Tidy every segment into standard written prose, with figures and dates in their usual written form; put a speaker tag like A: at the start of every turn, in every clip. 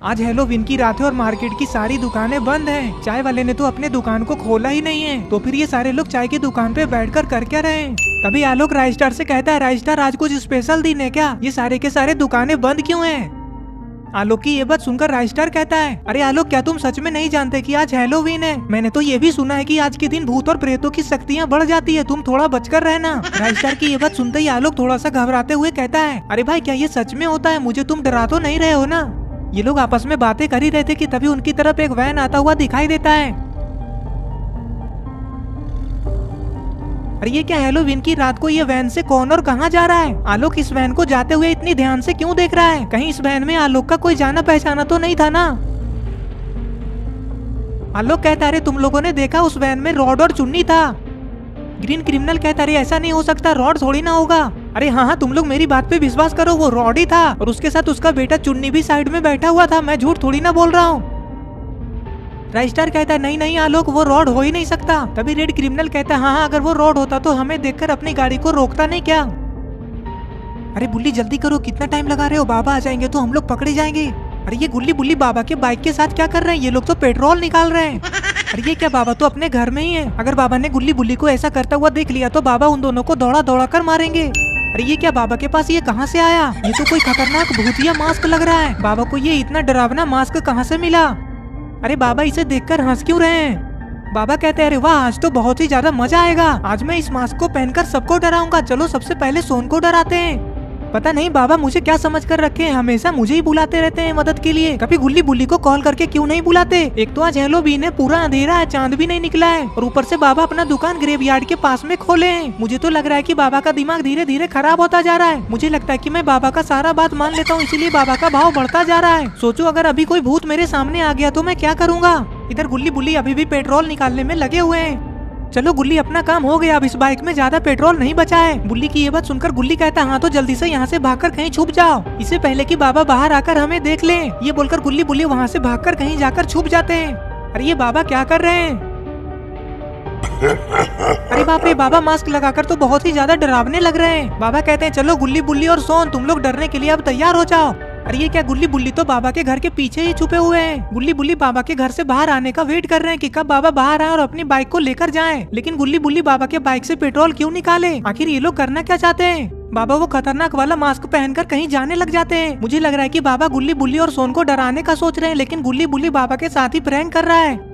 A: आज हेलोवीन की रात है और मार्केट की सारी दुकानें बंद हैं। चाय वाले ने तो अपने दुकान को खोला ही नहीं है, तो फिर ये सारे लोग चाय की दुकान पे बैठकर कर क्या रहे हैं। तभी आलोक राइस्टार से कहता है, राइस्टार आज कुछ स्पेशल दिन है क्या? ये सारे के सारे दुकानें बंद क्यों हैं? आलोक की ये बात सुनकर राइस्टार कहता है, अरे आलोक, क्या तुम सच में नहीं जानते कि आज हेलोवीन है? मैंने तो ये भी सुना है कि आज के दिन भूत और प्रेतों की शक्तियाँ बढ़ जाती है, तुम थोड़ा बचकर रहना। राइस्टार की ये बात सुनते ही आलोक थोड़ा सा घबराते हुए कहता है, अरे भाई, क्या ये सच में होता है? मुझे तुम डरा तो नहीं रहे हो ना? ये लोग आपस में बातें कर ही रहे थे कि तभी उनकी तरफ एक वैन आता हुआ दिखाई देता है। अरे ये क्या, हेलोवीन की रात को ये वैन से कौन और कहां जा रहा है? आलोक इस वैन को जाते हुए इतनी ध्यान से क्यों देख रहा है? कहीं इस वैन में आलोक का कोई जाना पहचाना तो नहीं था ना? आलोक कहता है, तुम लोगों ने देखा उस वैन में रॉड और चुन्नी था। ग्रीन क्रिमिनल कहता है, ऐसा नहीं हो सकता, रॉड थोड़ी ना होगा। अरे हाँ, तुम लोग मेरी बात पे विश्वास करो, वो रॉड ही था और उसके साथ उसका बेटा चुन्नी भी साइड में बैठा हुआ था। मैं झूठ थोड़ी ना बोल रहा हूँ। राइस्टार कहता है, नहीं नहीं आलोक, वो रॉड हो ही नहीं सकता। तभी रेड क्रिमिनल कहता है, हाँ, अगर वो रॉड होता तो हमें देखकर अपनी गाड़ी को रोकता नहीं क्या? अरे बुल्ली, जल्दी करो, कितना टाइम लगा रहे हो? बाबा आ जाएंगे तो हम लोग पकड़े जाएंगे। अरे ये गुल्ली बुल्ली बाबा के बाइक के साथ क्या कर रहे हैं? ये लोग तो पेट्रोल निकाल रहे हैं। अरे ये क्या, बाबा तो अपने घर में ही है। अगर बाबा ने गुल्ली बुल्ली को ऐसा करता हुआ देख लिया तो बाबा उन दोनों को दौड़ा दौड़ा कर मारेंगे। अरे ये क्या, बाबा के पास ये कहाँ से आया? ये तो कोई खतरनाक भूतिया मास्क लग रहा है। बाबा को ये इतना डरावना मास्क कहाँ से मिला? अरे बाबा इसे देखकर हंस क्यों रहे हैं? बाबा कहते हैं, अरे वाह, आज तो बहुत ही ज्यादा मजा आएगा। आज मैं इस मास्क को पहनकर सबको डराऊंगा। चलो सबसे पहले सोन को डराते हैं। पता नहीं बाबा मुझे क्या समझ कर रखे हैं, हमेशा मुझे ही बुलाते रहते हैं मदद के लिए। कभी गुल्ली बुल्ली को कॉल करके क्यों नहीं बुलाते? एक तो आज हेलोवीन है, पूरा अंधेरा है, चांद भी नहीं निकला है और ऊपर से बाबा अपना दुकान ग्रेवयार्ड के पास में खोले हैं। मुझे तो लग रहा है कि बाबा का दिमाग धीरे धीरे खराब होता जा रहा है। मुझे लगता है कि मैं बाबा का सारा बात मान लेता हूँ, इसीलिए बाबा का भाव बढ़ता जा रहा है। सोचो अगर अभी कोई भूत मेरे सामने आ गया तो मैं क्या करूँगा? इधर गुल्ली बुल्ली अभी भी पेट्रोल निकालने में लगे हुए हैं। चलो गुल्ली, अपना काम हो गया, अब इस बाइक में ज्यादा पेट्रोल नहीं बचा है। बुल्ली की ये बात सुनकर गुल्ली कहता है, हाँ तो जल्दी से यहाँ से भागकर कहीं छुप जाओ, इससे पहले कि बाबा बाहर आकर हमें देख लें। ये बोलकर गुल्ली बुल्ली वहाँ से भागकर कहीं जाकर छुप जाते हैं। अरे ये बाबा क्या कर रहे हैं? अरे बाप रे, बाबा मास्क लगाकर तो बहुत ही ज्यादा डरावने लग रहे हैं। बाबा कहते हैं, चलो गुल्ली बुल्ली और सोन, तुम लोग डरने के लिए अब तैयार हो जाओ। अरे ये क्या, गुल्ली बुल्ली तो बाबा के घर के पीछे ही छुपे हुए हैं। गुल्ली बुल्ली बाबा के घर से बाहर आने का वेट कर रहे हैं कि कब बाबा बाहर आए और अपनी बाइक को लेकर जाएं। लेकिन गुल्ली बुल्ली बाबा के बाइक से पेट्रोल क्यों निकाले? आखिर ये लोग करना क्या चाहते हैं? बाबा वो खतरनाक वाला मास्क पहनकर कहीं जाने लग जाते हैं। मुझे लग रहा है कि बाबा गुल्ली बुल्ली और सोन को डराने का सोच रहे हैं, लेकिन गुल्ली बुल्ली बाबा के साथ ही प्रैंक कर रहा है।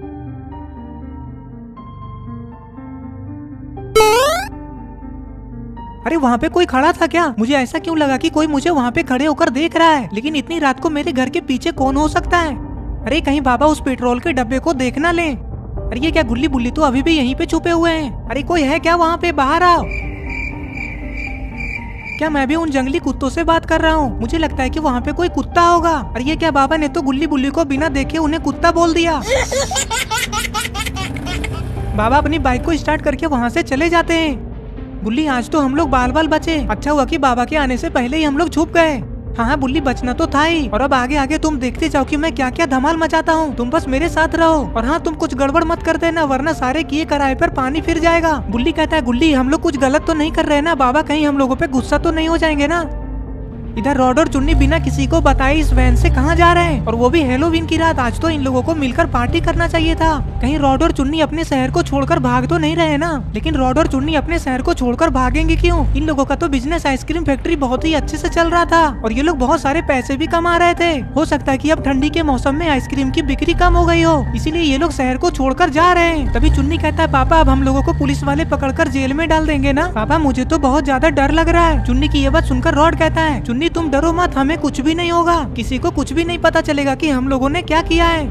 A: अरे वहाँ पे कोई खड़ा था क्या? मुझे ऐसा क्यों लगा कि कोई मुझे वहाँ पे खड़े होकर देख रहा है, लेकिन इतनी रात को मेरे घर के पीछे कौन हो सकता है? अरे कहीं बाबा उस पेट्रोल के डब्बे को देख ना ले। अरे ये क्या, गुल्ली बुल्ली तो अभी भी यहीं पे छुपे हुए हैं। अरे कोई है क्या वहाँ पे? बाहर आओ। क्या मैं भी उन जंगली कुत्तों से बात कर रहा हूँ? मुझे लगता है कि वहाँ पे कोई कुत्ता होगा। अरे ये क्या, बाबा ने तो गुल्ली बुल्ली को बिना देखे उन्हें कुत्ता बोल दिया। बाबा अपनी बाइक को स्टार्ट करके वहाँ से चले जाते हैं। बुल्ली, आज तो हम लोग बाल बाल बचे। अच्छा हुआ कि बाबा के आने से पहले ही हम लोग छुप गए। हाँ बुल्ली, बचना तो था ही। और अब आगे आगे तुम देखते जाओ कि मैं क्या क्या धमाल मचाता हूँ। तुम बस मेरे साथ रहो और हाँ, तुम कुछ गड़बड़ मत कर देना, वरना सारे किए कराए पर पानी फिर जाएगा। बुल्ली कहता है, गुल्ली, हम लोग कुछ गलत तो नहीं कर रहे ना? बाबा कहीं हम लोगों पे गुस्सा तो नहीं हो जाएंगे ना? इधर रॉड और चुन्नी बिना किसी को बताए इस वैन से कहाँ जा रहे हैं, और वो भी हेलोवीन की रात। आज तो इन लोगों को मिलकर पार्टी करना चाहिए था। कहीं रॉड और चुन्नी अपने शहर को छोड़कर भाग तो नहीं रहे ना? लेकिन रॉड और चुन्नी अपने शहर को छोड़कर भागेंगे क्यों? इन लोगों का तो बिजनेस आइसक्रीम फैक्ट्री बहुत ही अच्छे से चल रहा था और ये लोग बहुत सारे पैसे भी कमा रहे थे। हो सकता है कि अब ठंडी के मौसम में आइसक्रीम की बिक्री कम हो गई हो, इसीलिए ये लोग शहर को छोड़कर जा रहे हैं। तभी चुन्नी कहता है, पापा अब हम लोगों को पुलिस वाले पकड़कर जेल में डाल देंगे ना? पापा मुझे तो बहुत ज्यादा डर लग रहा है। चुन्नी की ये बात सुनकर रॉड कहता है, चुन्नी तुम डरो मत, हमें कुछ भी नहीं होगा। किसी को कुछ भी नहीं पता चलेगा कि हम लोगों ने क्या किया है।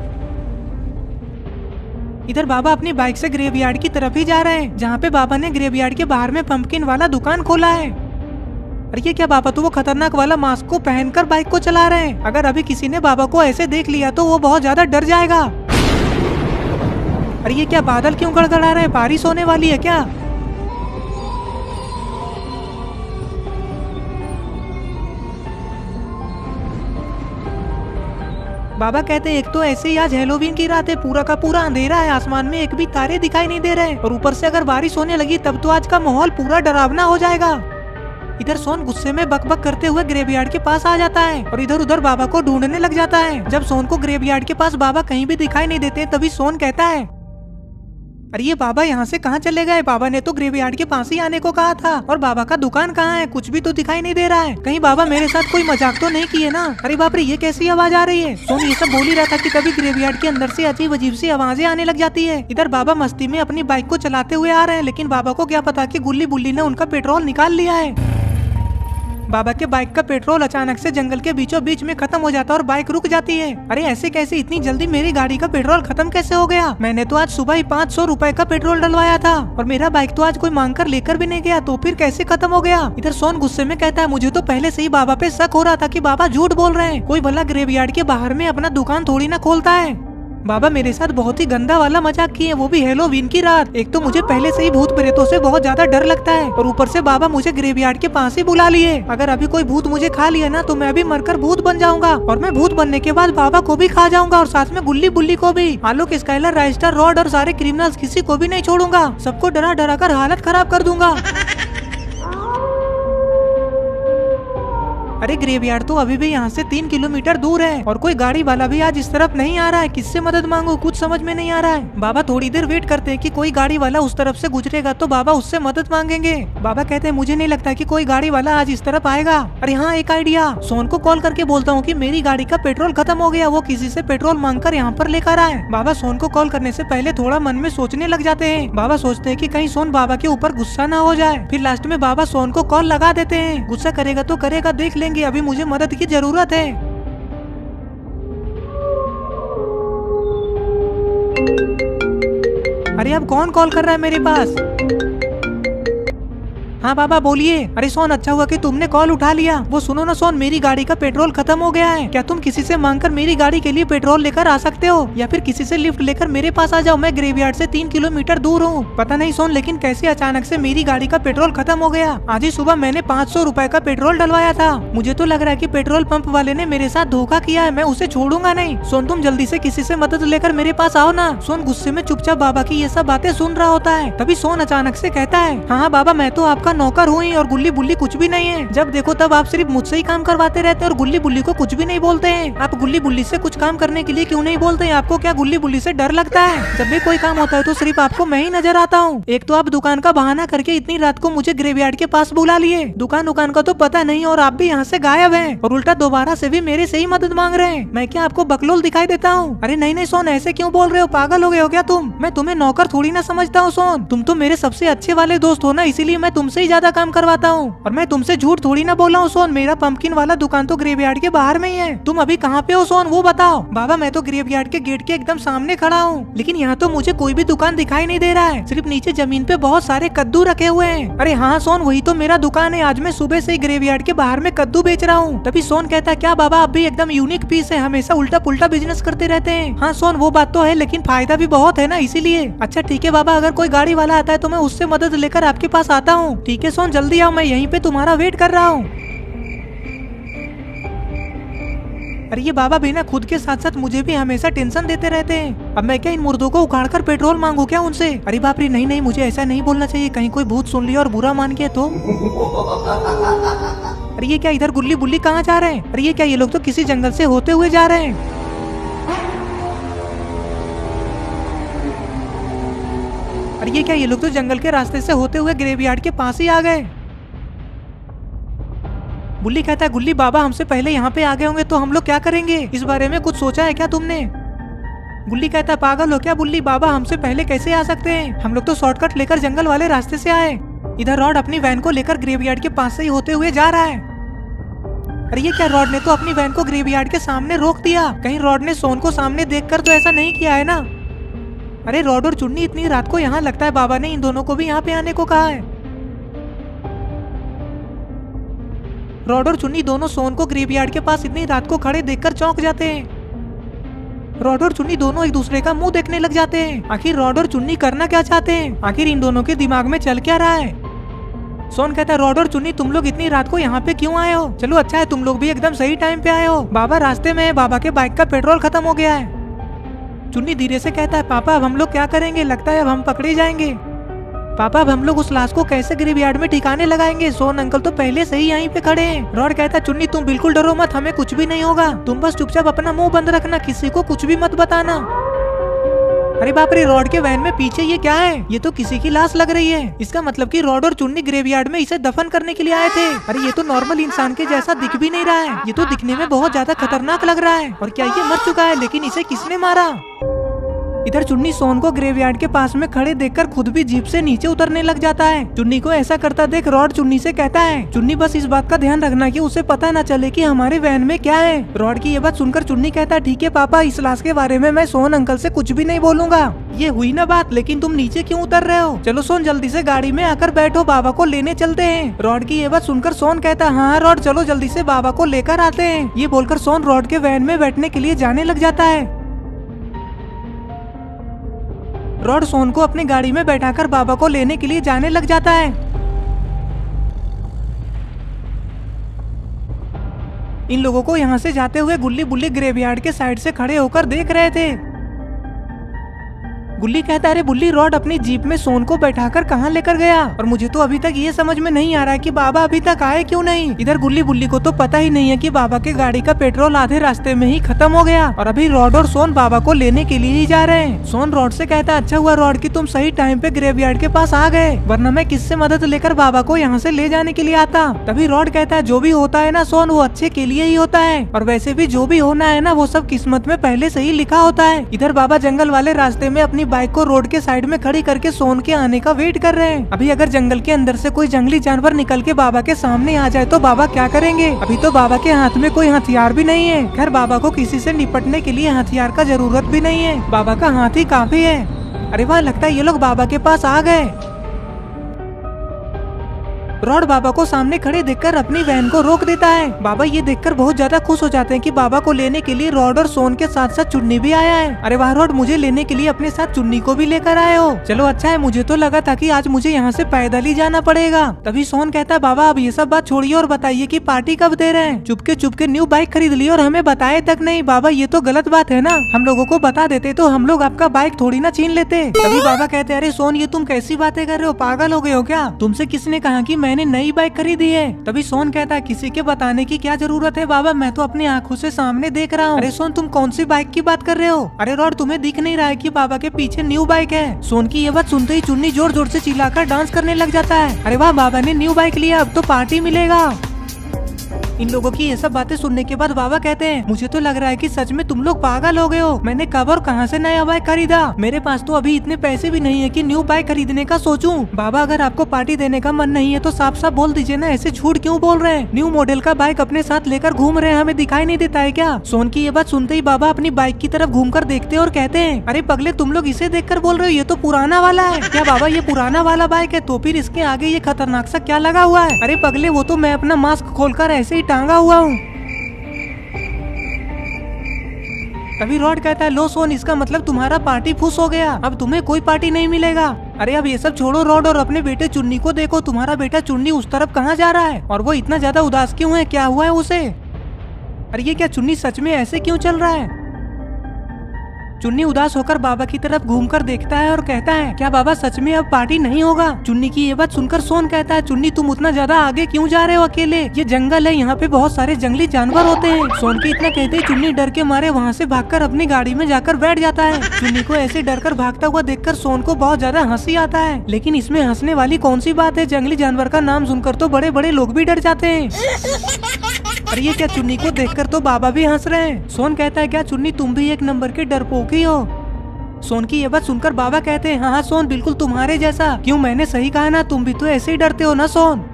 A: इधर बाबा अपनी बाइक से ग्रेवयार्ड की तरफ ही जा रहे हैं, जहाँ पे बाबा ने ग्रेवयार्ड के बाहर में पंपकिन वाला दुकान खोला है। अरे ये क्या, बाबा तो वो खतरनाक वाला मास्क को पहनकर बाइक को चला रहे हैं। अगर अभी किसी ने बाबा को ऐसे देख लिया तो वो बहुत ज्यादा डर जाएगा। अरे ये क्या, बादल क्यों गड़गड़ा रहे हैं? बारिश होने वाली है क्या? बाबा कहते हैं, एक तो ऐसे ही आज हेलोवीन की रात है, पूरा का पूरा अंधेरा है, आसमान में एक भी तारे दिखाई नहीं दे रहे, और ऊपर से अगर बारिश होने लगी तब तो आज का माहौल पूरा डरावना हो जाएगा। इधर सोन गुस्से में बकबक करते हुए ग्रेवयार्ड के पास आ जाता है और इधर उधर बाबा को ढूंढने लग जाता है। जब सोन को ग्रेवयार्ड के पास बाबा कहीं भी दिखाई नहीं देते तभी सोन कहता है, अरे ये बाबा यहाँ से कहाँ चले गए? बाबा ने तो ग्रेवयार्ड के पास ही आने को कहा था। और बाबा का दुकान कहाँ है? कुछ भी तो दिखाई नहीं दे रहा है। कहीं बाबा मेरे साथ कोई मजाक तो नहीं किए ना? अरे बाप रे, ये कैसी आवाज आ रही है? सोन ये सब बोल ही रहा था कि तभी ग्रेवयार्ड के अंदर से अजीब अजीब सी आवाजें आने लग जाती है। इधर बाबा मस्ती में अपनी बाइक को चलाते हुए आ रहे हैं, लेकिन बाबा को क्या पता कि गुल्ली बुल्ली ने उनका पेट्रोल निकाल लिया है। बाबा के बाइक का पेट्रोल अचानक से जंगल के बीचों बीच में खत्म हो जाता है और बाइक रुक जाती है। अरे ऐसे कैसे इतनी जल्दी मेरी गाड़ी का पेट्रोल खत्म कैसे हो गया? मैंने तो आज सुबह ही 500 रुपए का पेट्रोल डलवाया था और मेरा बाइक तो आज कोई मांग कर लेकर भी नहीं गया, तो फिर कैसे खत्म हो गया? इधर सोन गुस्से में कहता है, मुझे तो पहले से ही बाबा पे शक हो रहा था कि बाबा झूठ बोल रहे हैं। कोई भला ग्रेवयार्ड के बाहर में अपना दुकान थोड़ी ना खोलता है। बाबा मेरे साथ बहुत ही गंदा वाला मजाक किए, वो भी हैलोवीन की रात। एक तो मुझे पहले से ही भूत प्रेतों से बहुत ज्यादा डर लगता है और ऊपर से बाबा मुझे ग्रेवयार्ड के पास ही बुला लिए। अगर अभी कोई भूत मुझे खा लिया ना तो मैं भी मरकर भूत बन जाऊंगा और मैं भूत बनने के बाद बाबा को भी खा जाऊंगा और साथ में गुल्ली बुल्ली को भी। आलोक, स्काइलर, राइस्टर, रॉड और सारे क्रिमिनल्स, किसी को भी नहीं छोड़ूंगा। सबको डरा डरा कर हालत खराब कर दूंगा। अरे ग्रेवयार्ड तो अभी भी यहाँ से 3 किलोमीटर दूर है और कोई गाड़ी वाला भी आज इस तरफ नहीं आ रहा है। किससे मदद मांगू, कुछ समझ में नहीं आ रहा है। बाबा थोड़ी देर वेट करते हैं कि कोई गाड़ी वाला उस तरफ से गुजरेगा तो बाबा उससे मदद मांगेंगे। बाबा कहते हैं, मुझे नहीं लगता कि कोई गाड़ी वाला आज इस तरफ आएगा। अरे हाँ, एक आइडिया, सोन को कॉल करके बोलता हूँ कि मेरी गाड़ी का पेट्रोल खत्म हो गया, वो किसी से पेट्रोल मांग कर यहाँ पर लेकर आए। बाबा सोन को कॉल करने से पहले थोड़ा मन में सोचने लग जाते हैं। बाबा सोचते हैं कि कहीं सोन बाबा के ऊपर गुस्सा ना हो जाए। फिर लास्ट में बाबा सोन को कॉल लगा देते हैं। गुस्सा करेगा तो करेगा, देख लेंगे, अभी मुझे मदद की जरूरत है। अरे अब कौन कॉल कर रहा है मेरे पास? हाँ बाबा बोलिए। अरे सोन, अच्छा हुआ कि तुमने कॉल उठा लिया। वो सुनो ना सोन, मेरी गाड़ी का पेट्रोल खत्म हो गया है। क्या तुम किसी से मांगकर मेरी गाड़ी के लिए पेट्रोल लेकर आ सकते हो या फिर किसी से लिफ्ट लेकर मेरे पास आ जाओ? मैं ग्रेवयार्ड से 3 किलोमीटर दूर हूँ। पता नहीं सोन, लेकिन कैसे अचानक से मेरी गाड़ी का पेट्रोल खत्म हो गया। आज ही सुबह मैंने 500 रुपए का पेट्रोल डलवाया था। मुझे तो लग रहा है कि पेट्रोल पंप वाले ने मेरे साथ धोखा किया है। मैं उसे छोड़ूंगा नहीं। सोन, तुम जल्दी से किसी से मदद लेकर मेरे पास आओ ना। सोन गुस्से में चुपचाप बाबा की ये सब बातें सुन रहा होता है। तभी सोन अचानक से कहता है, हाँ बाबा, मैं तो आपका नौकर हूँ और गुल्ली बुल्ली कुछ भी नहीं है। जब देखो तब आप सिर्फ मुझसे ही काम करवाते रहते हैं और गुल्ली बुल्ली को कुछ भी नहीं बोलते हैं। आप गुल्ली बुल्ली से कुछ काम करने के लिए क्यों नहीं बोलते हैं? आपको क्या गुल्ली बुल्ली से डर लगता है? जब भी कोई काम होता है तो सिर्फ आपको मैं ही नजर आता हूँ। एक तो आप दुकान का बहाना करके इतनी रात को मुझे ग्रेवयार्ड के पास बुला लिए। दुकान का तो पता नहीं और आप भी यहाँ से गायब हैं और उल्टा दोबारा से भी मेरे से ही मदद मांग रहे हैं। मैं क्या आपको बकलोल दिखाई देता हूँ? अरे नहीं नहीं सोन, ऐसे क्यों बोल रहे हो? पागल हो गए हो क्या तुम? मैं तुम्हें नौकर थोड़ी ना समझता हूँ सोन। तुम तो मेरे सबसे अच्छे वाले दोस्त हो ना, इसीलिए मैं तुमसे ही ज्यादा काम करवाता हूँ। और मैं तुमसे झूठ थोड़ी ना बोला हूँ सोन। मेरा पंपकिन वाला दुकान तो ग्रेवयार्ड के बाहर में ही है। तुम अभी कहाँ पे हो सोन, वो बताओ। बाबा मैं तो ग्रेवयार्ड के गेट के एकदम सामने खड़ा हूँ, लेकिन यहाँ तो मुझे कोई भी दुकान दिखाई नहीं दे रहा है। सिर्फ नीचे जमीन पे बहुत सारे कद्दू रखे हुए हैं। अरे हाँ सोन, वही तो मेरा दुकान है। आज मैं सुबह से ग्रेवयार्ड के बाहर में कद्दू बेच रहा हूँ। तभी सोन कहता है, क्या बाबा आप भी एकदम यूनिक पीस है, हमेशा उल्टा पुल्टा बिजनेस करते रहते हैं। हाँ सोन, वो बात तो है, लेकिन फायदा भी बहुत है ना, इसीलिए। अच्छा ठीक है बाबा, अगर कोई गाड़ी वाला आता है तो मैं उससे मदद लेकर आपके पास आता हूँ। ठीक है सोन, जल्दी आओ, मैं यहीं पे तुम्हारा वेट कर रहा हूँ। अरे ये बाबा भी ना खुद के साथ साथ मुझे भी हमेशा टेंशन देते रहते हैं। अब मैं क्या इन मुर्दों को उखाड़कर पेट्रोल मांगू क्या उनसे? अरे बाप रे, नहीं नहीं, मुझे ऐसा नहीं बोलना चाहिए, कहीं कोई भूत सुन लिया और बुरा मान गया तो। अरे ये क्या, इधर गुल्ली बुल्ली कहाँ जा रहे हैं? अरे ये क्या, ये लोग तो किसी जंगल से होते हुए जा रहे हैं। अरे ये क्या, ये लोग तो जंगल के रास्ते से होते हुए ग्रेवयार्ड के पास ही आ गए। बुल्ली कहता है, गुल्ली बाबा हमसे पहले यहाँ पे आ गए होंगे तो हम लोग क्या करेंगे? इस बारे में कुछ सोचा है क्या तुमने? गुल्ली कहता है, पागल हो क्या बुल्ली, बाबा हमसे पहले कैसे आ सकते हैं? हम लोग तो शॉर्टकट लेकर जंगल वाले रास्ते से आए। इधर रॉड अपनी वैन को लेकर ग्रेवयार्ड के पास से ही होते हुए जा रहा है। अरे ये क्या, रॉड ने तो अपनी वैन को ग्रेवयार्ड के सामने रोक दिया। कहीं रॉड ने सोन को सामने देखकर तो ऐसा नहीं किया है ना? अरे रॉड और चुन्नी इतनी रात को यहाँ, लगता है बाबा ने इन दोनों को भी यहाँ पे आने को कहा है। रॉड और चुन्नी दोनों सोन को ग्रेवयार्ड के पास इतनी रात को खड़े देखकर चौंक जाते हैं। रॉड और चुन्नी दोनों एक दूसरे का मुंह देखने लग जाते हैं। आखिर रॉड और चुन्नी करना क्या चाहते हैं? आखिर इन दोनों के दिमाग में चल क्या रहा है? सोन कहता है, रॉड और चुन्नी तुम लोग इतनी रात को यहाँ पे क्यों आए हो? चलो अच्छा है, तुम लोग भी एकदम सही टाइम पे आए हो। बाबा रास्ते में है, बाबा के बाइक का पेट्रोल खत्म हो गया है। चुन्नी धीरे से कहता है, पापा अब हम लोग क्या करेंगे? लगता है अब हम पकड़े जाएंगे। पापा अब हम लोग उस लाश को कैसे ग्रेवयार्ड में ठिकाने लगाएंगे? सोन अंकल तो पहले से ही यहीं पे खड़े हैं। रॉड कहता है चुन्नी तुम बिल्कुल डरो मत, हमें कुछ भी नहीं होगा, तुम बस चुपचाप अपना मुंह बंद रखना, किसी को कुछ भी मत बताना। अरे बाप रे, रॉड के वैन में पीछे ये क्या है? ये तो किसी की लाश लग रही है। इसका मतलब कि रॉड और चुन्नी ग्रेवयार्ड में इसे दफन करने के लिए आए थे। अरे ये तो नॉर्मल इंसान के जैसा दिख भी नहीं रहा है, ये तो दिखने में बहुत ज्यादा खतरनाक लग रहा है। और क्या ये मर चुका है? लेकिन इसे किसने मारा? इधर चुन्नी सोन को ग्रेवयार्ड के पास में खड़े देखकर खुद भी जीप से नीचे उतरने लग जाता है। चुन्नी को ऐसा करता देख रॉड चुन्नी से कहता है, चुन्नी बस इस बात का ध्यान रखना कि उसे पता न चले कि हमारे वैन में क्या है। रॉड की ये बात सुनकर चुन्नी कहता है, ठीक है पापा, इस लाश के बारे में मैं सोन अंकल से कुछ भी नहीं बोलूंगा। ये हुई ना बात, लेकिन तुम नीचे क्यों उतर रहे हो? चलो सोन जल्दी से गाड़ी में आकर बैठो, बाबा को लेने चलते हैं। रॉड की ये बात सुनकर सोन कहता है, हाँ रॉड चलो जल्दी से बाबा को लेकर आते हैं। ये बोलकर सोन रॉड के वैन में बैठने के लिए जाने लग जाता है। रॉड सोन को अपनी गाड़ी में बैठाकर बाबा को लेने के लिए जाने लग जाता है। इन लोगों को यहाँ से जाते हुए गुल्ली बुल्ली ग्रेवयार्ड के साइड से खड़े होकर देख रहे थे। गुल्ली कहता है, अरे बुल्ली, रॉड अपनी जीप में सोन को बैठाकर कहाँ लेकर गया? और मुझे तो अभी तक ये समझ में नहीं आ रहा है कि बाबा अभी तक आए क्यों नहीं। इधर गुल्ली बुल्ली को तो पता ही नहीं है कि बाबा के गाड़ी का पेट्रोल आधे रास्ते में ही खत्म हो गया और अभी रॉड और सोन बाबा को लेने के लिए ही जा रहे हैं। सोन रॉड से कहता है, अच्छा हुआ रॉड कि तुम सही टाइम पे ग्रेवयार्ड के पास आ गए, वरना मैं किससे मदद लेकर बाबा को यहाँ से ले जाने के लिए आता। तभी रॉड कहता है, जो भी होता है ना सोन, वो अच्छे के लिए ही होता है, और वैसे भी जो भी होना है ना वो सब किस्मत में पहले से ही लिखा होता है। इधर बाबा जंगल वाले रास्ते में अपनी बाइक को रोड के साइड में खड़ी करके सोन के आने का वेट कर रहे हैं। अभी अगर जंगल के अंदर से कोई जंगली जानवर निकल के बाबा के सामने आ जाए तो बाबा क्या करेंगे? अभी तो बाबा के हाथ में कोई हथियार भी नहीं है। खैर बाबा को किसी से निपटने के लिए हथियार का जरूरत भी नहीं है, बाबा का हाथ ही काफी है। अरे वाह, लगता है ये लोग बाबा के पास आ गए। रॉड बाबा को सामने खड़े देखकर अपनी वैन को रोक देता है। बाबा ये देखकर बहुत ज्यादा खुश हो जाते हैं कि बाबा को लेने के लिए रॉड और सोन के साथ साथ चुन्नी भी आया है। अरे वाह रॉड, मुझे लेने के लिए अपने साथ चुन्नी को भी लेकर आए हो, चलो अच्छा है, मुझे तो लगा था कि आज मुझे यहाँ से पैदल ही जाना पड़ेगा। तभी सोन कहता है, बाबा अब ये सब बात छोड़िए और बताइए कि पार्टी कब दे रहे हैं? चुपके न्यू बाइक खरीद ली और हमें बताए तक नहीं। बाबा ये तो गलत बात है ना, हम लोगों को बता देते तो हम लोग आपका बाइक थोड़ी ना छीन लेते। तभी बाबा कहते हैं, अरे सोन ये तुम कैसी बातें कर रहे हो, पागल हो गए हो क्या? तुमसे किसने कहा कि मैंने नई बाइक खरीदी है? तभी सोन कहता है, किसी के बताने की क्या जरूरत है बाबा, मैं तो अपनी आंखों से सामने देख रहा हूँ। अरे सोन तुम कौन सी बाइक की बात कर रहे हो? अरे रॉड तुम्हें दिख नहीं रहा है कि बाबा के पीछे न्यू बाइक है? सोन की ये बात सुनते ही चुन्नी जोर जोर से चिल्लाकर डांस करने लग जाता है। अरे वाह, बाबा ने न्यू बाइक लिया, अब तो पार्टी मिलेगा। इन लोगों की ये सब बातें सुनने के बाद बाबा कहते हैं, मुझे तो लग रहा है कि सच में तुम लोग पागल हो गए हो। मैंने कब और कहां से नया बाइक खरीदा? मेरे पास तो अभी इतने पैसे भी नहीं है कि न्यू बाइक खरीदने का सोचूं। बाबा अगर आपको पार्टी देने का मन नहीं है तो साफ साफ बोल दीजिए ना, ऐसे झूठ क्यों बोल रहे हैं? न्यू मॉडल का बाइक अपने साथ लेकर घूम रहे हैं, हमें दिखाई नहीं देता है क्या? सोन की ये बात सुनते ही बाबा अपनी बाइक की तरफ घूमकर देखते और कहते हैं, अरे पगले तुम लोग इसे देखकर बोल रहे हो, ये तो पुराना वाला है। क्या बाबा ये पुराना वाला बाइक है? तो फिर इसके आगे ये खतरनाक सा क्या लगा हुआ है? अरे पगले वो तो मैं अपना मास्क खोलकर ऐसे ही टांगा हुआ हूँ। तभी रॉड कहता है, लो सोन, इसका मतलब तुम्हारा पार्टी फुस हो गया, अब तुम्हें कोई पार्टी नहीं मिलेगा। अरे अब ये सब छोड़ो रॉड और अपने बेटे चुन्नी को देखो, तुम्हारा बेटा चुन्नी उस तरफ कहाँ जा रहा है और वो इतना ज्यादा उदास क्यों है? क्या हुआ है उसे? अरे ये क्या चुन्नी सच में ऐसे क्यों चल रहा है? चुन्नी उदास होकर बाबा की तरफ घूमकर देखता है और कहता है, क्या बाबा सच में अब पार्टी नहीं होगा? चुन्नी की ये बात सुनकर सोन कहता है, चुन्नी तुम उतना ज्यादा आगे क्यों जा रहे हो अकेले? ये जंगल है, यहाँ पे बहुत सारे जंगली जानवर होते हैं। सोन की इतना कहते ही चुन्नी डर के मारे वहाँ से भागकर अपनी गाड़ी में जाकर बैठ जाता है। चुन्नी को ऐसे डरकर भागता हुआ देखकर सोन को बहुत ज्यादा हंसी आता है, लेकिन इसमें हंसने वाली कौन सी बात है? जंगली जानवर का नाम सुनकर तो बड़े बड़े लोग भी डर जाते हैं। और ये क्या, चुन्नी को देखकर तो बाबा भी हंस रहे हैं। सोन कहता है, क्या चुन्नी तुम भी एक नंबर के डरपोकी हो? सोन की ये बात सुनकर बाबा कहते हैं, हाँ सोन, बिल्कुल तुम्हारे जैसा। क्यों, मैंने सही कहा ना, तुम भी तो ऐसे ही डरते हो ना सोन।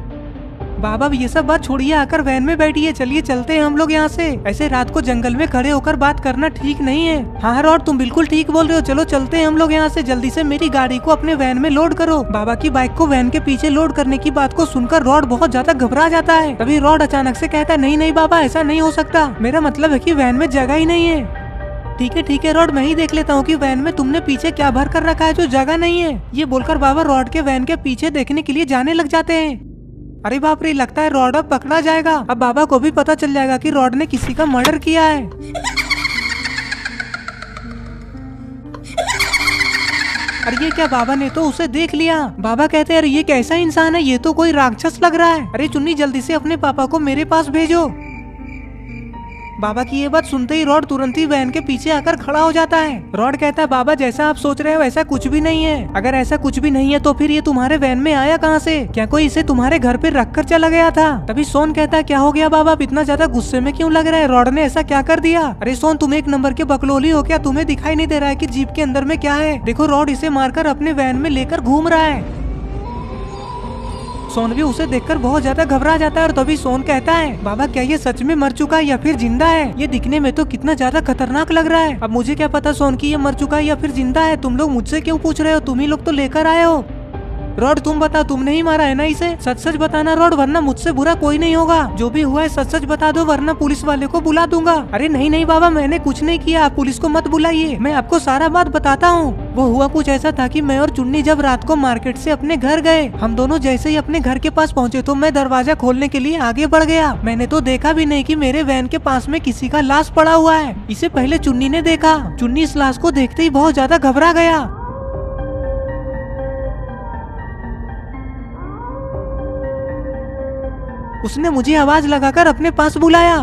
A: बाबा ये सब बात छोड़िए, आकर वैन में बैठिए, चलिए चलते हैं हम लोग यहाँ से। ऐसे रात को जंगल में खड़े होकर बात करना ठीक नहीं है। हाँ रॉड तुम बिल्कुल ठीक बोल रहे हो, चलो चलते हैं हम लोग यहाँ से। जल्दी से मेरी गाड़ी को अपने वैन में लोड करो। बाबा की बाइक को वैन के पीछे लोड करने की बात को सुनकर रॉड बहुत ज्यादा घबरा जाता है। तभी रॉड अचानक से कहता है, नहीं नहीं बाबा, ऐसा नहीं हो सकता, मेरा मतलब है कि वैन में जगह ही नहीं है। ठीक है रॉड, मैं ही देख लेता हूँ कि वैन में तुमने पीछे क्या भर कर रखा है जो जगह नहीं है। ये बोलकर बाबा रॉड के वैन के पीछे देखने के लिए जाने लग जाते हैं। अरे बाप रे, लगता है रॉड अब पकड़ा जाएगा। अब बाबा को भी पता चल जाएगा कि रॉड ने किसी का मर्डर किया है। अरे ये क्या, बाबा ने तो उसे देख लिया। बाबा कहते हैं अरे ये कैसा इंसान है, ये तो कोई राक्षस लग रहा है। अरे चुन्नी जल्दी से अपने पापा को मेरे पास भेजो। बाबा की ये बात सुनते ही रॉड तुरंत ही वैन के पीछे आकर खड़ा हो जाता है। रॉड कहता है बाबा जैसा आप सोच रहे हो वैसा कुछ भी नहीं है। अगर ऐसा कुछ भी नहीं है तो फिर ये तुम्हारे वैन में आया कहाँ से? क्या कोई इसे तुम्हारे घर पे रख कर चला गया था? तभी सोन कहता है क्या हो गया बाबा, आप इतना ज्यादा गुस्से में क्यों लग रहा है? रॉड ने ऐसा क्या कर दिया? अरे सोन तुम एक नंबर के बकलोली हो क्या? तुम्हें दिखाई नहीं दे रहा है कि जीप के अंदर में क्या है? देखो रॉड इसे मारकर अपने वैन में लेकर घूम रहा है। सोन भी उसे देखकर बहुत ज्यादा घबरा जाता है और तभी सोन कहता है बाबा क्या ये सच में मर चुका है या फिर जिंदा है? ये दिखने में तो कितना ज्यादा खतरनाक लग रहा है। अब मुझे क्या पता सोन की ये मर चुका है या फिर जिंदा है? तुम लोग मुझसे क्यों पूछ रहे हो? तुम ही लोग तो लेकर आए हो। रॉड तुम बता, तुमने ही मारा है ना इसे? सच सच बताना रॉड, वरना मुझसे बुरा कोई नहीं होगा। जो भी हुआ है सच सच बता दो वरना पुलिस वाले को बुला दूंगा। अरे नहीं नहीं बाबा मैंने कुछ नहीं किया, आप पुलिस को मत बुलाइए, मैं आपको सारा बात बताता हूँ। वो हुआ कुछ ऐसा था कि मैं और चुन्नी जब रात को मार्केट से अपने घर गए, हम दोनों जैसे ही अपने घर के पास पहुँचे तो मैं दरवाजा खोलने के लिए आगे बढ़ गया। मैंने तो देखा भी नहीं कि मेरे वैन के पास में किसी का लाश पड़ा हुआ है। इसे पहले चुन्नी ने देखा। चुन्नी इस लाश को देखते ही बहुत ज्यादा घबरा गया। उसने मुझे आवाज लगाकर अपने पास बुलाया।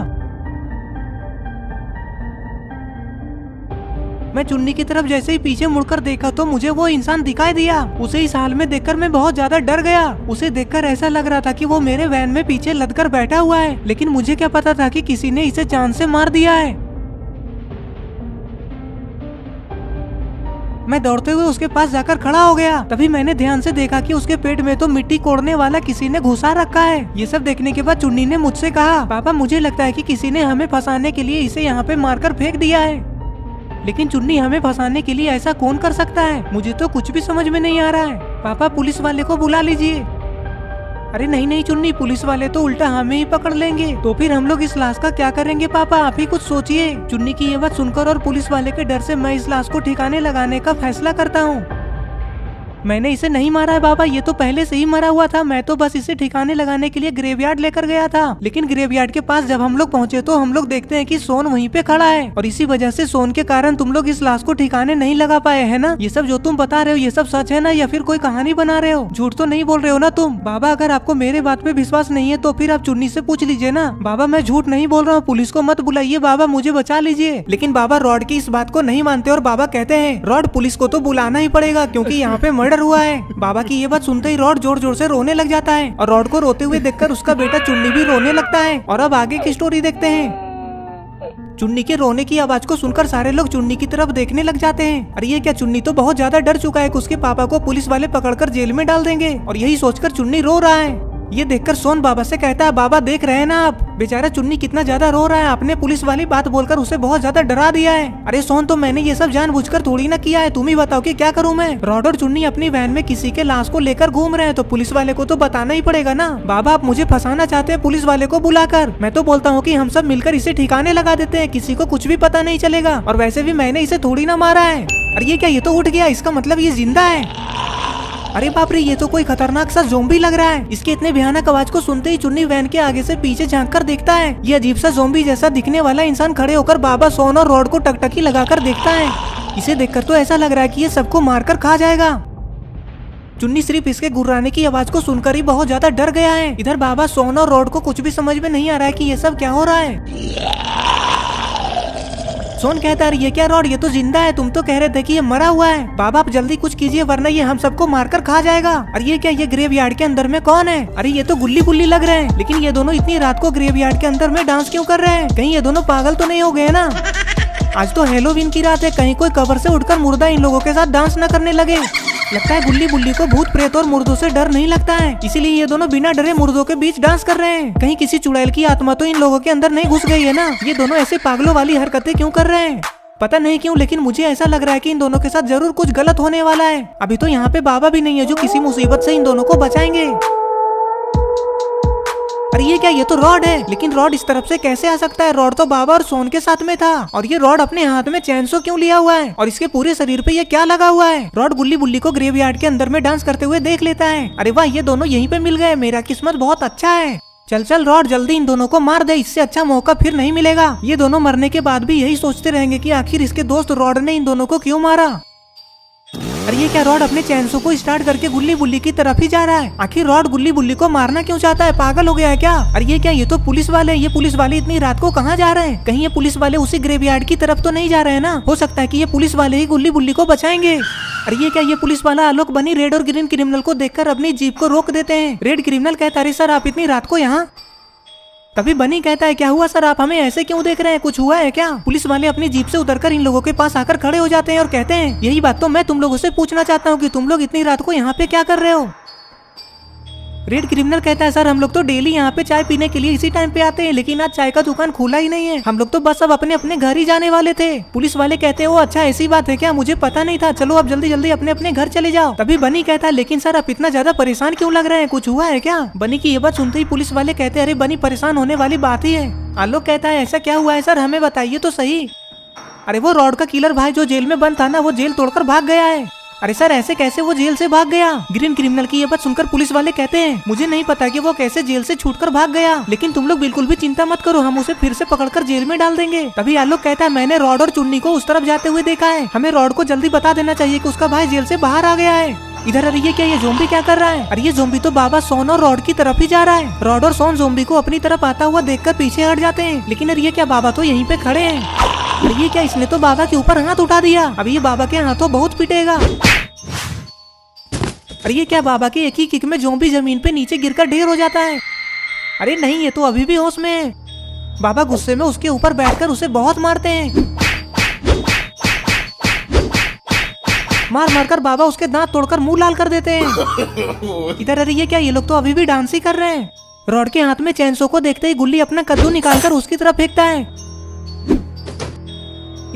A: मैं चुन्नी की तरफ जैसे ही पीछे मुड़कर देखा तो मुझे वो इंसान दिखाई दिया। उसे इस हाल में देखकर मैं बहुत ज्यादा डर गया। उसे देखकर ऐसा लग रहा था कि वो मेरे वैन में पीछे लदकर बैठा हुआ है, लेकिन मुझे क्या पता था कि किसी ने इसे जान से मार दिया है। मैं दौड़ते हुए उसके पास जाकर खड़ा हो गया। तभी मैंने ध्यान से देखा कि उसके पेट में तो मिट्टी कोड़ने वाला किसी ने घुसा रखा है। ये सब देखने के बाद चुन्नी ने मुझसे कहा पापा मुझे लगता है कि किसी ने हमें फंसाने के लिए इसे यहाँ पे मारकर फेंक दिया है। लेकिन चुन्नी हमें फंसाने के लिए ऐसा कौन कर सकता है? मुझे तो कुछ भी समझ में नहीं आ रहा है। पापा पुलिस वाले को बुला लीजिए। अरे नहीं नहीं चुन्नी, पुलिस वाले तो उल्टा हमें ही पकड़ लेंगे, तो फिर हम लोग इस लाश का क्या करेंगे? पापा आप ही कुछ सोचिए। चुन्नी की ये बात सुनकर और पुलिस वाले के डर से मैं इस लाश को ठिकाने लगाने का फैसला करता हूँ। मैंने इसे नहीं मारा है बाबा, ये तो पहले से ही मरा हुआ था। मैं तो बस इसे ठिकाने लगाने के लिए ग्रेवयार्ड लेकर गया था। लेकिन ग्रेवयार्ड के पास जब हम लोग पहुंचे तो हम लोग देखते हैं कि सोन वहीं पे खड़ा है और इसी वजह से सोन के कारण तुम लोग इस लाश को ठिकाने नहीं लगा पाए है ना? ये सब जो तुम बता रहे हो ये सब सच है ना या फिर कोई कहानी बना रहे हो? झूठ तो नहीं बोल रहे हो ना तुम? बाबा अगर आपको मेरे बात पे विश्वास नहीं है तो फिर आप चुन्नी से पूछ लीजिए ना। बाबा मैं झूठ नहीं बोल रहा हूँ, पुलिस को मत बुलाइए बाबा, मुझे बचा लीजिए। लेकिन बाबा रॉड की इस बात को नहीं मानते और बाबा कहते हैं रॉड पुलिस को तो बुलाना ही पड़ेगा क्योंकि यहाँ पे मर्डर हुआ है। बाबा की ये बात सुनते ही रॉड जोर जोर से रोने लग जाता है और रॉड को रोते हुए देखकर उसका बेटा चुन्नी भी रोने लगता है। और अब आगे की स्टोरी देखते हैं। चुन्नी के रोने की आवाज को सुनकर सारे लोग चुन्नी की तरफ देखने लग जाते हैं। अरे ये क्या, चुन्नी तो बहुत ज्यादा डर चुका है कि उसके पापा को पुलिस वाले पकड़कर जेल में डाल देंगे और यही सोचकर चुन्नी रो रहा है। ये देखकर सोन बाबा से कहता है बाबा देख रहे हैं ना आप, बेचारा चुन्नी कितना ज्यादा रो रहा है। आपने पुलिस वाली बात बोलकर उसे बहुत ज्यादा डरा दिया है। अरे सोन तो मैंने ये सब जानबूझकर थोड़ी ना किया है, तुम ही बताओ कि क्या करूं मैं? रॉड और चुन्नी अपनी वैन में किसी के लाश को लेकर घूम रहे हैं तो पुलिस वाले को तो बताना ही पड़ेगा ना। बाबा आप मुझे फंसाना चाहते हैं पुलिस वाले को बुलाकर? मैं तो बोलता हूँ कि हम सब मिलकर इसे ठिकाने लगा देते हैं, किसी को कुछ भी पता नहीं चलेगा। और वैसे भी मैंने इसे थोड़ी ना मारा है। अरे ये क्या, ये तो उठ गया, इसका मतलब ये जिंदा है। अरे बाप रे, ये तो कोई खतरनाक सा ज़ोंबी लग रहा है। इसके इतने भयानक आवाज को सुनते ही चुन्नी वैन के आगे से पीछे झांक कर देखता है। ये अजीब सा ज़ोंबी जैसा दिखने वाला इंसान खड़े होकर बाबा सोन और रॉड को टकटकी लगाकर देखता है। इसे देखकर तो ऐसा लग रहा है कि ये सबको मारकर खा जाएगा। चुन्नी सिर्फ इसके गुर्राने की आवाज को सुनकर ही बहुत ज्यादा डर गया है। इधर बाबा सोन और रॉड को कुछ भी समझ में नहीं आ रहा है कि ये सब क्या हो रहा है। सोन कहता है ये क्या रॉड, ये तो जिंदा है, तुम तो कह रहे थे कि ये मरा हुआ है। बाबा आप जल्दी कुछ कीजिए वरना ये हम सबको मारकर खा जाएगा। अरे ये क्या, ये ग्रेवयार्ड के अंदर में कौन है? अरे ये तो गुल्ली गुल्ली लग रहे हैं, लेकिन ये दोनों इतनी रात को ग्रेवयार्ड के अंदर में डांस क्यों कर रहे हैं? कहीं ये दोनों पागल तो नहीं हो गए ना? आज तो हैलोवीन की रात है, कहीं कोई कब्र से उठकर मुर्दा इन लोगों के साथ डांस न करने लगे। लगता है गुल्ली बुल्ली को भूत प्रेत और मुर्दों से डर नहीं लगता है, इसीलिए ये दोनों बिना डरे मुर्दों के बीच डांस कर रहे हैं। कहीं किसी चुड़ैल की आत्मा तो इन लोगों के अंदर नहीं घुस गई है ना? ये दोनों ऐसे पागलों वाली हरकतें क्यों कर रहे हैं? पता नहीं क्यों, लेकिन मुझे ऐसा लग रहा है कि इन दोनों के साथ जरूर कुछ गलत होने वाला है। अभी तो यहाँ पे बाबा भी नहीं है जो किसी मुसीबत से इन दोनों को बचाएंगे। अरे ये क्या, ये तो रॉड है, लेकिन रॉड इस तरफ से कैसे आ सकता है? रॉड तो बाबा और सोन के साथ में था और ये रॉड अपने हाथ में चैनसो क्यों लिया हुआ है और इसके पूरे शरीर पे ये क्या लगा हुआ है? रॉड गुल्ली बुल्ली को ग्रेवयार्ड के अंदर में डांस करते हुए देख लेता है। अरे वाह, ये दोनों यहीं पे मिल गए, मेरा किस्मत बहुत अच्छा है। चल चल रॉड, जल्दी इन दोनों को मार दे, इससे अच्छा मौका फिर नहीं मिलेगा। ये दोनों मरने के बाद भी यही सोचते रहेंगे कि आखिर इसके दोस्त रॉड ने इन दोनों को क्यों मारा। अरे ये क्या रॉड अपने चैनसो को स्टार्ट करके गुल्ली बुल्ली की तरफ ही जा रहा है। आखिर रॉड गुल्ली बुल्ली को मारना क्यों चाहता है, पागल हो गया है क्या? अरे ये क्या, ये तो पुलिस वाले, ये पुलिस वाले इतनी रात को कहाँ जा रहे हैं? कहीं ये पुलिस वाले उसी ग्रेवयार्ड की तरफ तो नहीं जा रहे हैं ना? हो सकता है कि ये पुलिस वाले ही गुल्ली बुल्ली को बचाएंगे। अरे ये क्या, ये पुलिस वाला आलोक बनी रेड और ग्रीन क्रिमिनल को देखकर अपनी जीप को रोक देते हैं। रेड क्रिमिनल कहता है सर आप इतनी रात को यहाँ? तभी बनी कहता है क्या हुआ सर, आप हमें ऐसे क्यों देख रहे हैं, कुछ हुआ है क्या? पुलिस वाले अपनी जीप से उतरकर इन लोगों के पास आकर खड़े हो जाते हैं और कहते हैं यही बात तो मैं तुम लोगों से पूछना चाहता हूँ कि तुम लोग इतनी रात को यहाँ पे क्या कर रहे हो? रेड क्रिमिनल कहता है सर हम लोग तो डेली यहाँ पे चाय पीने के लिए इसी टाइम पे आते हैं, लेकिन आज चाय का दुकान खुला ही नहीं है, हम लोग तो बस अब अपने अपने घर ही जाने वाले थे। पुलिस वाले कहते हैं ओ अच्छा ऐसी बात है क्या, मुझे पता नहीं था, चलो अब जल्दी जल्दी अपने अपने घर चले जाओ। तभी बनी कहता है लेकिन सर आप इतना ज्यादा परेशान क्यों लग रहे हैं, कुछ हुआ है क्या? बनी की ये बात सुनते ही पुलिस वाले कहते हैं अरे बनी परेशान होने वाली बात ही है। आलोक कहता है ऐसा क्या हुआ है सर, हमें बताइए तो सही। अरे वो रॉड का किलर भाई जो जेल में बंद था ना, वो जेल तोड़कर भाग गया है। अरे सर ऐसे कैसे वो जेल से भाग गया? ग्रीन क्रिमिनल की ये बात सुनकर पुलिस वाले कहते हैं मुझे नहीं पता कि वो कैसे जेल से छूटकर भाग गया, लेकिन तुम लोग बिल्कुल भी चिंता मत करो, हम उसे फिर से पकड़कर जेल में डाल देंगे। तभी आलोक कहता है मैंने रॉड और चुन्नी को उस तरफ जाते हुए देखा है, हमें रॉड को जल्दी बता देना चाहिए कि उसका भाई जेल से बाहर आ गया है। इधर अरे ये क्या, ये जोम्बी क्या कर रहा है? अरे ये जोम्बी तो बाबा सोन और रॉड की तरफ ही जा रहा है। रॉड और सोन जोम्बी को अपनी तरफ आता हुआ देखकर पीछे हट जाते हैं, लेकिन अरे ये क्या, बाबा तो यहीं पे खड़े हैं। अरे ये क्या, इसने तो बाबा के ऊपर हाथ उठा दिया, अभी ये बाबा के हाथों बहुत पिटेगा। अरे ये क्या, बाबा के एक ही किक में जोम्बी जमीन पे नीचे गिरकर ढेर हो जाता है। अरे नहीं ये तो अभी भी होश में है। बाबा गुस्से में उसके ऊपर बैठकर उसे बहुत मारते हैं। मार मारकर बाबा उसके दांत तोड़कर मुंह लाल कर देते हैं। इधर अरे ये क्या, ये लोग तो अभी भी डांस ही कर रहे हैं। रॉड के हाथ में चैनसो को देखते ही गुल्ली अपना कद्दू निकालकर उसकी तरफ फेंकता है।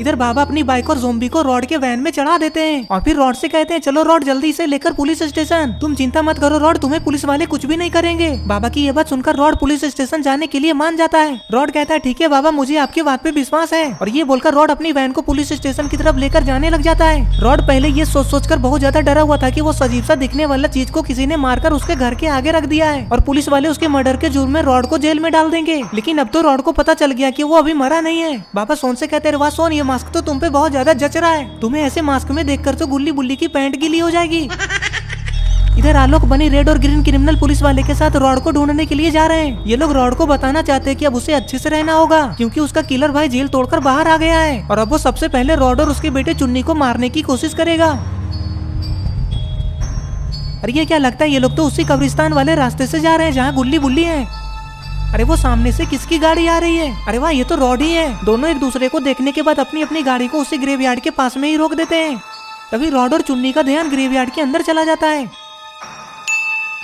A: इधर बाबा अपनी बाइक और ज़ोंबी को रॉड के वैन में चढ़ा देते हैं और फिर रॉड से कहते हैं चलो रॉड जल्दी इसे लेकर पुलिस स्टेशन, तुम चिंता मत करो रॉड, तुम्हें पुलिस वाले कुछ भी नहीं करेंगे। बाबा की ये बात सुनकर रॉड पुलिस स्टेशन जाने के लिए मान जाता है। रॉड कहता है ठीक है बाबा, मुझे आपकी बात पे विश्वास है, और ये बोलकर रॉड अपनी वैन को पुलिस स्टेशन की तरफ लेकर जाने लग जाता है। रॉड पहले ये सोच कर बहुत ज्यादा डरा हुआ था कि वो अजीब सा दिखने वाला चीज को किसी ने मारकर उसके घर के आगे रख दिया है और पुलिस वाले उसके मर्डर के जुर्म में रॉड को जेल में डाल देंगे। लेकिन अब तो रॉड को पता चल गया कि वो अभी मरा नहीं है। बाबा सोन से कहते वाह सोन, ये मास्क तो तुम पे बहुत ज्यादा जच रहा है, तुम्हें ऐसे मास्क में देखकर तो गुल्ली बुल्ली की पैंट गीली हो जाएगी। इधर आलोक बनी रेड और ग्रीन क्रिमिनल पुलिस वाले के साथ रॉड को ढूंढने के लिए जा रहे हैं। ये लोग रॉड को बताना चाहते हैं कि अब उसे अच्छे से रहना होगा क्योंकि उसका किलर भाई जेल तोड़कर बाहर आ गया है और अब वो सबसे पहले रॉड और उसके बेटे चुन्नी को मारने की कोशिश करेगा। अरे ये क्या, लगता है ये लोग तो उसी कब्रिस्तान वाले रास्ते से जा रहे हैं जहाँ गुल्ली बुल्ली है। अरे वो सामने से किसकी गाड़ी आ रही है? अरे वाह, ये तो रॉड ही है। दोनों एक दूसरे को देखने के बाद अपनी अपनी गाड़ी को उसी ग्रेवयार्ड के पास में ही रोक देते हैं। तभी रॉड और चुन्नी का ध्यान ग्रेवयार्ड के अंदर चला जाता है।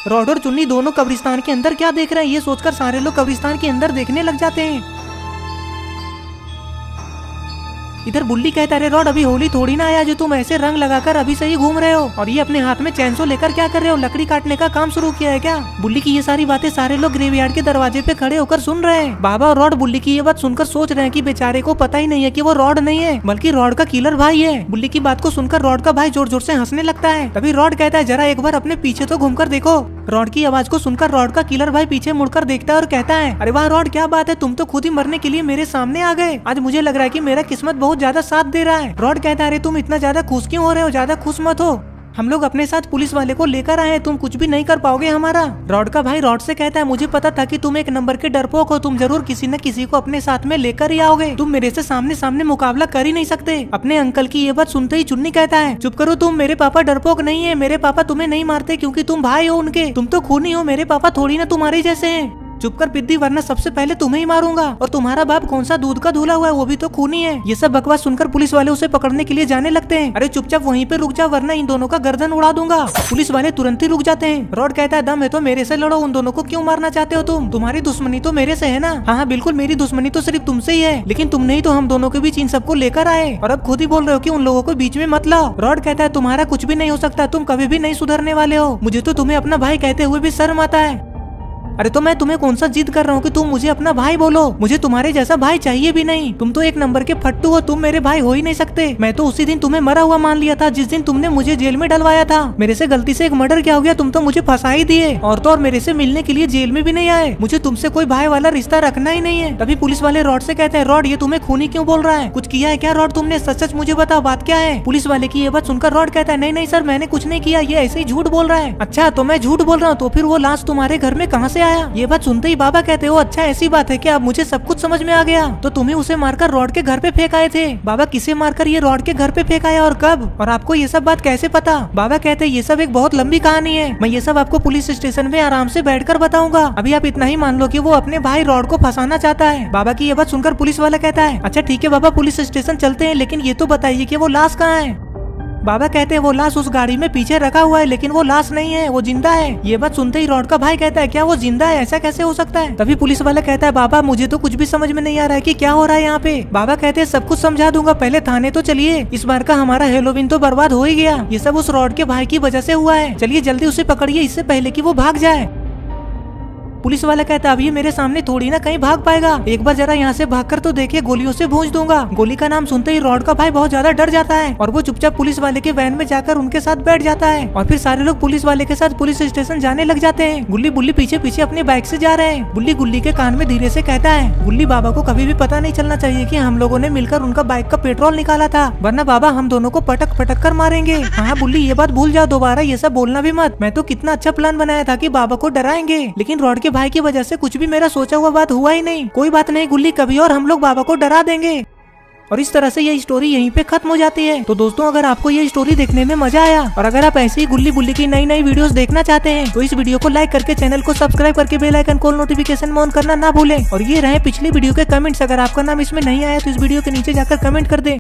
A: रॉड और चुन्नी दोनों कब्रिस्तान के अंदर क्या देख रहे हैं ये सोचकर सारे लोग कब्रिस्तान के अंदर देखने लग जाते हैं। इधर बुल्ली कहता है रॉड अभी होली थोड़ी ना आया जो तुम ऐसे रंग लगाकर अभी से ही घूम रहे हो, और ये अपने हाथ में चैनसो लेकर क्या कर रहे हो, लकड़ी काटने का काम शुरू किया है क्या? बुल्ली की ये सारी बातें सारे लोग ग्रेवयार्ड के दरवाजे पे खड़े होकर सुन रहे हैं। बाबा और रॉड बुल्ली की ये बात सुनकर सोच रहे हैं कि बेचारे को पता ही नहीं है कि वो रॉड नहीं है बल्कि रॉड का किलर भाई है। बुल्ली की बात को सुनकर रॉड का भाई जोर जोर से हंसने लगता है। तभी रॉड कहता है जरा एक बार अपने पीछे तो घूमकर देखो। रॉड की आवाज को सुनकर रॉड का किलर भाई पीछे मुड़कर देखता है और कहता है अरे वाह रॉड, क्या बात है, तुम तो खुद ही मरने के लिए मेरे सामने आ गए। आज मुझे लग रहा है कि मेरा किस्मत बहुत ज्यादा साथ दे रहा है। रॉड कहता है अरे तुम इतना ज्यादा खुश क्यों हो रहे हो, ज्यादा खुश मत हो, हम लोग अपने साथ पुलिस वाले को लेकर आए हैं, तुम कुछ भी नहीं कर पाओगे हमारा। रॉड का भाई रॉड से कहता है मुझे पता था कि तुम एक नंबर के डरपोक हो, तुम जरूर किसी न किसी को अपने साथ में लेकर ही आओगे, तुम मेरे से सामने सामने मुकाबला कर ही नहीं सकते। अपने अंकल की ये बात सुनते ही चुन्नी कहता है चुप करो तुम, मेरे पापा डरपोक नहीं है, मेरे पापा तुम्हें नहीं मारते क्योंकि तुम भाई हो उनके, तुम तो खूनी हो, मेरे पापा थोड़ी ना तुम्हारे जैसे हैं। चुप कर पिद्दी, वरना सबसे पहले तुम्हें ही मारूंगा, और तुम्हारा बाप कौन सा दूध का धुला हुआ है, वो भी तो खूनी है। ये सब बकवास सुनकर पुलिस वाले उसे पकड़ने के लिए जाने लगते हैं। अरे चुपचाप वहीं पे रुक जा वरना इन दोनों का गर्दन उड़ा दूंगा। पुलिस वाले तुरंत ही रुक जाते हैं। रॉड कहता है दम है तो मेरे से लड़ो, उन दोनों को क्यों मारना चाहते हो तुम, तुम्हारी दुश्मनी तो मेरे से है ना? हाँ बिल्कुल, मेरी दुश्मनी तो सिर्फ तुमसे ही है, लेकिन तुम नहीं तो हम दोनों के बीच इन सबको लेकर आए और अब खुद ही बोल रहे हो कि उन लोगों को बीच में मत लाओ। रॉड कहता है तुम्हारा कुछ भी नहीं हो सकता, तुम कभी भी नहीं सुधरने वाले हो, मुझे तो तुम्हें अपना भाई कहते हुए भी शर्म आता है। अरे तो मैं तुम्हें कौन सा जिद कर रहा हूँ कि तुम मुझे अपना भाई बोलो, मुझे तुम्हारे जैसा भाई चाहिए भी नहीं। तुम तो एक नंबर के फट्टू हो, तुम मेरे भाई हो ही नहीं सकते। मैं तो उसी दिन तुम्हें मरा हुआ मान लिया था जिस दिन तुमने मुझे जेल में डलवाया था। मेरे से गलती से एक मर्डर क्या हो गया, तुम तो मुझे फंसा ही दिए और तो और मेरे से मिलने के लिए जेल में भी नहीं आए। मुझे तुमसे कोई भाई वाला रिश्ता रखना ही नहीं है। तभी पुलिस वाले रॉड से कहते हैं, रॉड ये तुम्हें खूनी क्यों बोल रहा है, कुछ किया है क्या रॉड तुमने, सच सच मुझे बताओ बात क्या है। पुलिस वाले की ये बात सुनकर रॉड कहता है, नहीं नहीं सर मैंने कुछ नहीं किया, ये ऐसे ही झूठ बोल रहा है। अच्छा तो मैं झूठ बोल रहा हूँ, तो फिर वो लाश तुम्हारे घर में कहाँ से आया। ये बात सुनते ही बाबा कहते हो, अच्छा ऐसी बात है क्या, अब मुझे सब कुछ समझ में आ गया। तो तुम्हें उसे मारकर रॉड के घर पे फेंक आए थे। बाबा किसे मारकर ये रॉड के घर पे फेंक आया और कब, और आपको ये सब बात कैसे पता। बाबा कहते हैं ये सब एक बहुत लंबी कहानी है, मैं ये सब आपको पुलिस स्टेशन में आराम से बैठकर बताऊंगा। अभी आप इतना ही मान लो कि वो अपने भाई रॉड को फंसाना चाहता है। बाबा की ये बात सुनकर पुलिस वाला कहता है, अच्छा ठीक है बाबा पुलिस स्टेशन चलते हैं, लेकिन ये तो बताइए कि वो लाश कहाँ है। बाबा कहते हैं वो लाश उस गाड़ी में पीछे रखा हुआ है, लेकिन वो लाश नहीं है, वो जिंदा है। ये बात सुनते ही रॉड का भाई कहता है, क्या वो जिंदा है, ऐसा कैसे हो सकता है। तभी पुलिस वाला कहता है, बाबा मुझे तो कुछ भी समझ में नहीं आ रहा है कि क्या हो रहा है यहाँ पे। बाबा कहते हैं सब कुछ समझा दूंगा, पहले थाने तो चलिए, इस बार का हमारा हेलोवीन तो बर्बाद हो ही गया, ये सब उस रॉड के भाई की वजह से हुआ है, चलिए जल्दी उसे पकड़िए इससे पहले कि वो भाग जाए। पुलिस वाला कहता है, अब ये मेरे सामने थोड़ी ना कहीं भाग पाएगा, एक बार जरा यहाँ से भागकर तो देखिए, गोलियों से भूंज दूंगा। गोली का नाम सुनते ही रॉड का भाई बहुत ज्यादा डर जाता है और वो चुपचाप पुलिस वाले के वैन में जाकर उनके साथ बैठ जाता है और फिर सारे लोग पुलिस वाले के साथ पुलिस स्टेशन जाने लग जाते हैं। गुल्ली बुल्ली पीछे पीछे अपनी बाइक से जा रहे हैं। बुल्ली गुल्ली के कान में धीरे से कहता है, गुल्ली बाबा को कभी भी पता नहीं चलना चाहिए कि हम लोगों ने मिलकर उनका बाइक का पेट्रोल निकाला था, वरना बाबा हम दोनों को पटक पटक कर मारेंगे। हाँ बुल्ली ये बात भूल जाओ, दोबारा ये सब बोलना भी मत। मैं तो कितना अच्छा प्लान बनाया था कि बाबा को डराएंगे, लेकिन रॉड के भाई की वजह से कुछ भी मेरा सोचा हुआ बात हुआ ही नहीं। कोई बात नहीं गुल्ली, कभी और हम लोग बाबा को डरा देंगे। और इस तरह से ये स्टोरी यहीं पे खत्म हो जाती है। तो दोस्तों अगर आपको ये स्टोरी देखने में मजा आया और अगर आप ऐसे ही गुल्ली बुल्ली की नई नई वीडियोस देखना चाहते हैं तो इस वीडियो को लाइक करके चैनल को सब्सक्राइब करके bell icon call notification on करना ना भूलें। और ये रहे पिछली वीडियो के कमेंट्स, अगर आपका नाम इसमें नहीं आया तो इस वीडियो के नीचे जाकर कमेंट कर दे।